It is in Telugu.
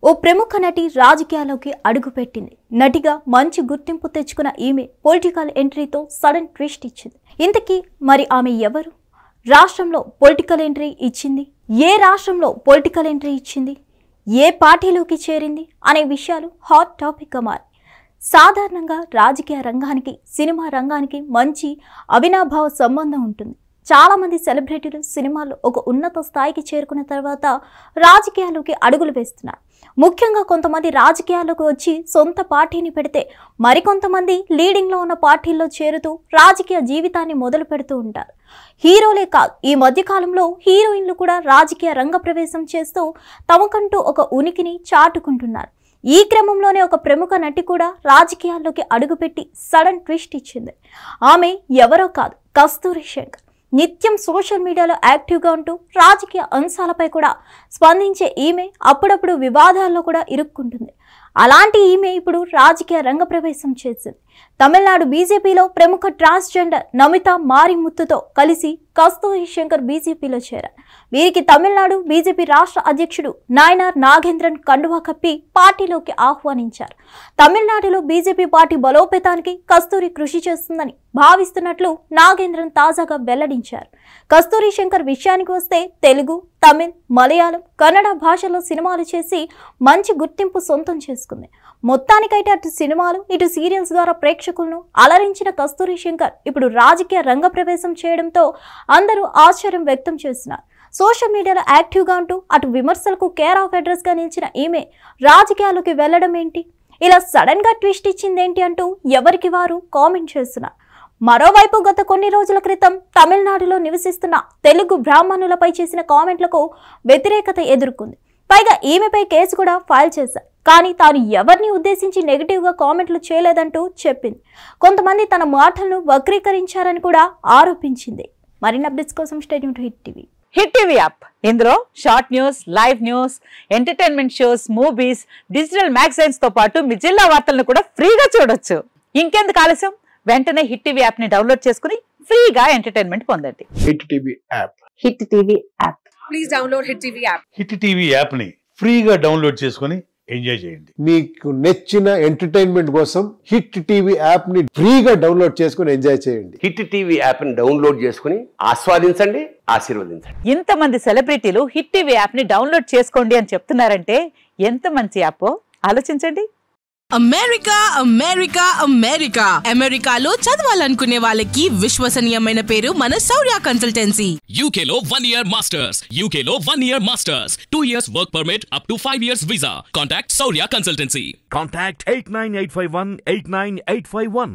ఓ ప్రముఖ నటి రాజకీయాల్లోకి అడుగుపెట్టింది. నటిగా మంచి గుర్తింపు తెచ్చుకున్న ఈమె పొలిటికల్ ఎంట్రీతో సడన్ ట్విస్ట్ ఇచ్చింది. ఇంతకీ మరి ఆమె ఎవరు? రాష్ట్రంలో పొలిటికల్ ఎంట్రీ ఇచ్చింది? ఏ రాష్ట్రంలో పొలిటికల్ ఎంట్రీ ఇచ్చింది? ఏ పార్టీలోకి చేరింది అనే విషయాలు హాట్ టాపిక్గా మారాయి. సాధారణంగా రాజకీయ రంగానికి సినిమా రంగానికి మంచి అవినాభావ సంబంధం ఉంటుంది. చాలామంది సెలబ్రిటీలు సినిమాల్లో ఒక ఉన్నత స్థాయికి చేరుకున్న తర్వాత రాజకీయాల్లోకి అడుగులు వేస్తున్నారు. ముఖ్యంగా కొంతమంది రాజకీయాల్లోకి వచ్చి సొంత పార్టీని పెడితే మరికొంతమంది లీడింగ్లో ఉన్న పార్టీల్లో చేరుతూ రాజకీయ జీవితాన్ని మొదలు పెడుతూ ఉంటారు. హీరోలే కాదు, ఈ మధ్యకాలంలో హీరోయిన్లు కూడా రాజకీయ రంగ ప్రవేశం చేస్తూ తమకంటూ ఒక ఉనికిని చాటుకుంటున్నారు. ఈ క్రమంలోనే ఒక ప్రముఖ నటి కూడా రాజకీయాల్లోకి అడుగుపెట్టి సడన్ ట్విస్ట్ ఇచ్చింది. ఆమె ఎవరో కాదు, కస్తూరి శంకర్. నిత్యం సోషల్ మీడియాలో యాక్టివ్గా ఉంటూ రాజకీయ అంశాలపై కూడా స్పందించే ఈమె అప్పుడప్పుడు వివాదాల్లో కూడా ఇరుక్కుంటుంది. అలాంటి ఈమె ఇప్పుడు రాజకీయ రంగ ప్రవేశం చేసింది. తమిళనాడు బీజేపీలో ప్రముఖ ట్రాన్స్జెండర్ నమితా మారిముత్తుతో కలిసి కస్తూరి శంకర్ బీజేపీలో చేరారు. వీరికి తమిళనాడు బీజేపీ రాష్ట్ర అధ్యక్షుడు నాయనార్ నాగేంద్రన్ కండువా కప్పి పార్టీలోకి ఆహ్వానించారు. తమిళనాడులో బీజేపీ పార్టీ బలోపేతానికి కస్తూరి కృషి చేస్తుందని భావిస్తున్నట్లు నాగేంద్రన్ తాజాగా వెల్లడించారు. కస్తూరి శంకర్ విషయానికి వస్తే తెలుగు, తమిళ్, మలయాళం, కన్నడ భాషల్లో సినిమాలు చేసి మంచి గుర్తింపు సొంతం చేసుకుంది. మొత్తానికైతే అటు సినిమాలు ఇటు సీరియల్స్ ద్వారా ప్రేక్షకులను అలరించిన కస్తూరి శంకర్ ఇప్పుడు రాజకీయ రంగ ప్రవేశం చేయడంతో అందరూ ఆశ్చర్యం వ్యక్తం చేస్తున్నారు. సోషల్ మీడియాలో యాక్టివ్గా ఉంటూ అటు విమర్శలకు కేర్ ఆఫ్ అడ్రస్గా నిలిచిన ఈమె రాజకీయాల్లోకి వెళ్లడం ఏంటి, ఇలా సడన్ గా ట్విస్ట్ ఇచ్చిందేంటి అంటూ ఎవరికి వారు కామెంట్ చేస్తున్నారు. మరోవైపు గత కొన్ని రోజుల క్రితం తమిళనాడులో నివసిస్తున్న తెలుగు బ్రాహ్మణులపై చేసిన కామెంట్లకు వ్యతిరేకత ఎదుర్కొంది. పైగా ఈమెపై కేసు కూడా ఫైల్ చేశారు. కానీ తాను ఎవరిని ఉద్దేశించి నెగిటివ్గా కామెంట్లు చేయలేదంటూ చెప్పింది. కొంతమంది తన మాటలను వక్రీకరించారని కూడా ఆరోపించింది. మరిన్ని అప్డేట్స్ కోసం stay tune to hit TV. Hit TV app, ఇందులో short news, live news, entertainment shows, movies, digital magazines తో పాటు మీ జిల్లా వార్తలను కూడా ఫ్రీగా చూడొచ్చు. ఇంకెందుకు ఆలస్యం, వెంటనే హిట్ టీవీ యాప్ ని డౌన్లోడ్ చేసుకుని ఫ్రీగా ఎంటర్టైన్మెంట్ పొందండి. Hit TV app. Hit TV app. Please download hit TV app. Hit TV app ని ఫ్రీగా డౌన్లోడ్ చేసుకుని ఎంజాయ్ చేయండి. మీకు నచ్చిన ఎంటర్టైన్మెంట్ కోసం హిట్ టీవీ యాప్ ని ఫ్రీగా డౌన్లోడ్ చేసుకుని ఎంజాయ్ చేయండి. హిట్ టీవీ యాప్ ని డౌన్లోడ్ చేసుకుని ఆస్వాదించండి, ఆశీర్వదించండి. ఇంతమంది సెలబ్రిటీలు హిట్ టీవీ యాప్ ని డౌన్లోడ్ చేసుకోండి అని చెప్తున్నారంటే ఎంత మంచి యాప్ ఆలోచించండి. అమెరికా అమెరికా అమెరికా అమెరికాలో చదవాలనుకునే వాళ్ళకి విశ్వసనీయమైన పేరు మన శౌర్య కన్సల్టెన్సీ. UK లో 1 year masters, UK లో 1 year masters, 2 years work permit up to 5 years visa. Contact Shaurya Consultancy. Contact 89851 89851.